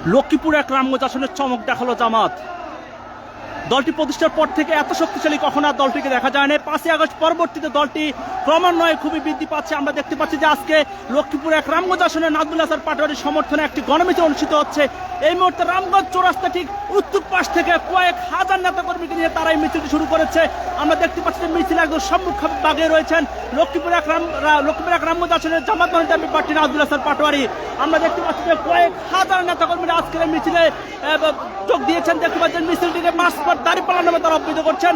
লক্ষ্মীপুর এক রামগঞ্জ আসনের চমক দেখালো জামাত। দলটি প্রতিষ্ঠার পর থেকে এত শক্তিশালী কখনো আর দলটিকে দেখা যায় না। 5ই আগস্ট পরবর্তীতে দলটি ক্রমান্বয়ে খুবই বৃদ্ধি পাচ্ছে। আমরা দেখতে পাচ্ছি যে আজকে লক্ষ্মীপুর এক রামগঞ্জ আসনে নাজমুল হাসান পাটোয়ারির সমর্থনে একটি গণমিছিল অনুষ্ঠিত হচ্ছে। এই মুহূর্তে রামগঞ্জ চৌরাস্তা ঠিক উত্তর পাশ থেকে কয়েক হাজার নেতাকর্মীকে নিয়ে তারা এই মিছিলটি শুরু করেছে। আমরা দেখতে পাচ্ছি যে মিছিল একদম সম্মুখ ভাগে রয়েছেন লক্ষ্মীপুর এক রামগঞ্জ আসনের জামাত মনোনীত প্রার্থী নাজমুল হাসান পাটোয়ারি। আমরা দেখতে পাচ্ছি যে কয়েক হাজার নেতাকর্মীরা আজকের এই মিছিলে যোগ দিয়েছেন। দেখতে পাচ্ছেন মিছিলটিকে মাসপট দাঁড়িপাল্লা নামে তারা অভিহিত করছেন।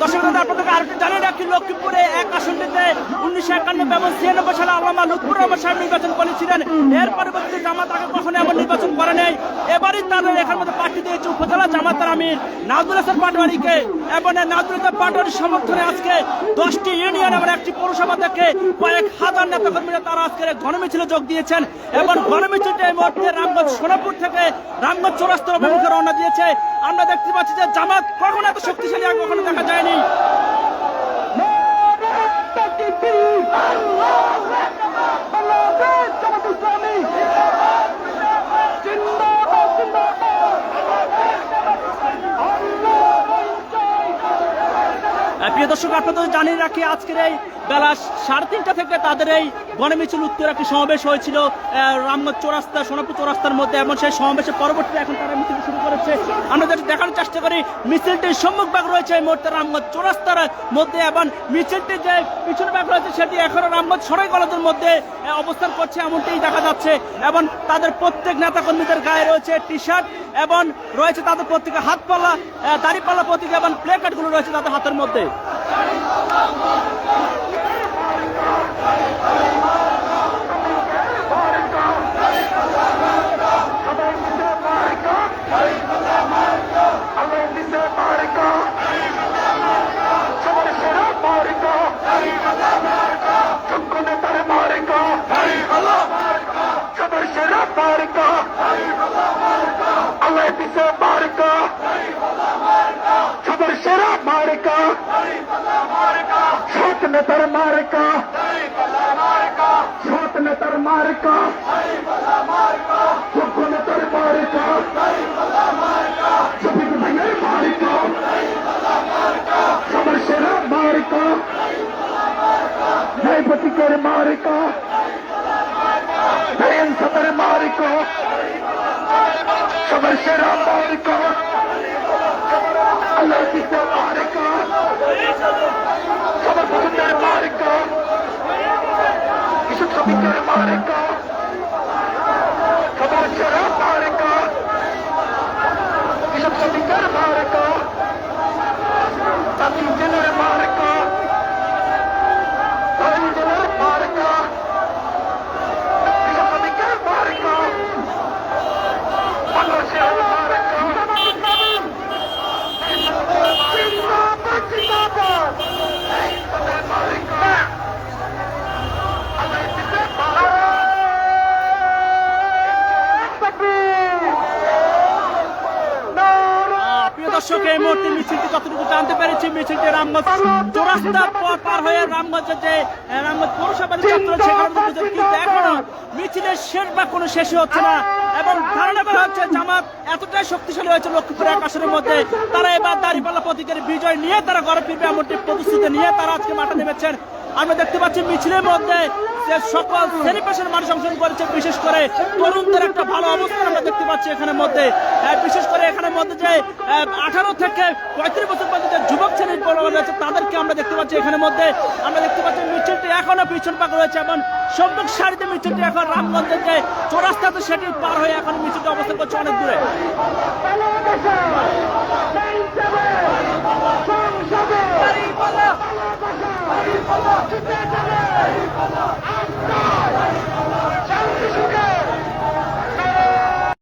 দর্শকদের আপনাদেরকে আরেকটু জানিয়ে রাখি, লক্ষ্মীপুরে এক আসনটিতে 1991 এবং 96 সালে আল্লামা লুৎফুর রহমান সাহেব নির্বাচন করেছিলেন। এর পরবর্তীতে জামাত আগে কখনো এমন নির্বাচন করে নেই। এবারই তাদের এখান মধ্যে প্রার্থী দিয়েছে উপজেলা জামাতের আমির নাজমুল হাসান পাটোয়ারিকে। এবং নাজমুল হাসান পাটোয়ারির সমর্থনে আজকে 10টি ইউনিয়ন এবং একটি পৌরসভা থেকে কয়েক হাজার নেতাকর্মীরা তারা আজকের গণমিছিলে যোগ দিয়েছেন। এবং গণমিছিলটি এই মুহূর্তে রামগঞ্জ সোনাপুর থেকে রামগঞ্জ চৌরাস্তার অভিমুখে রওনা দিয়েছে। আমরা দেখতে পাচ্ছি যে জামাত কখনো এত শক্তিশালী আর কখনো দেখা যায়নি। প্রিয় দর্শক, আপনাদের জানিয়ে রাখি আজকের এই বেলা 3:30 থেকে তাদের এই গণমিছিল উত্তর একটি সমাবেশ হয়েছিল রামগঞ্জ চৌরাস্তা সোনাপুর চৌরাস্তার মধ্যে। এবং সেই সমাবেশের পরবর্তীতে এখন তারা মিছিল শুরু করেছে। আমরা যেটা দেখানোর চেষ্টা করি, মিছিলটির সম্মুখ ভাগ রয়েছে এই মুহূর্তে রামগঞ্জ চৌরাস্তার মধ্যে এবং মিছিলটির যে পিছনে ভাগ রয়েছে সেটি এখনো রামগঞ্জ সরাই কলেজের মধ্যে অবস্থান করছে এমনটাই দেখা যাচ্ছে। এবং তাদের প্রত্যেক নেতাকর্মীদের গায়ে রয়েছে টি শার্ট এবং রয়েছে তাদের প্রত্যেকের হাতপাল্লা দাড়িপাল্লা প্রতীক এবং প্লে কার্ডগুলো রয়েছে তাদের হাতের মধ্যে। এই মুহূর্তে মিছিলটি যতটুকু জানতে পেরেছি, মিছিলটি রামগঞ্জ চৌরাস্তার পর পার হয়ে রামগঞ্জের যে রামগঞ্জ পৌরসভার ছাত্র সেখানে কিন্তু এখনো মিছিলের শেষ বা কোনো শেষই হচ্ছে না। এবং ধারণা করা হচ্ছে জামাত এতটাই শক্তিশালী হয়েছে লক্ষ্মীপুর এক আসনের মধ্যে, তারা এবার দাঁড়িপাল্লা প্রতীকের বিজয় নিয়ে তারা ঘরে ফিরবে এমনটি প্রতিশ্রুতি নিয়ে তারা আজকে মাঠে নেমেছেন। আমরা দেখতে পাচ্ছি মিছিলের মধ্যে যে সকল শ্রেণী পেশার মানুষ অংশগ্রহণ করেছে, বিশেষ করে তরুণদের একটা ভালো অবস্থান আমরা দেখতে পাচ্ছি এখানের মধ্যে। বিশেষ করে এখানের মধ্যে যে 18 থেকে 35 বছর পর্যন্ত যুবক শ্রেণীর রয়েছে তাদেরকে আমরা দেখতে পাচ্ছি এখানের মধ্যে। আমরা দেখতে পাচ্ছি মিছিলটি এখনো পিছন পাক রয়েছে এবং সম্মুখ সারিতে মিছিলটি এখন রামগঞ্জের যে চৌরাস্তাতে সেটি পার হয়ে এখন মিছিলটি অবস্থান করছে অনেক দূরে।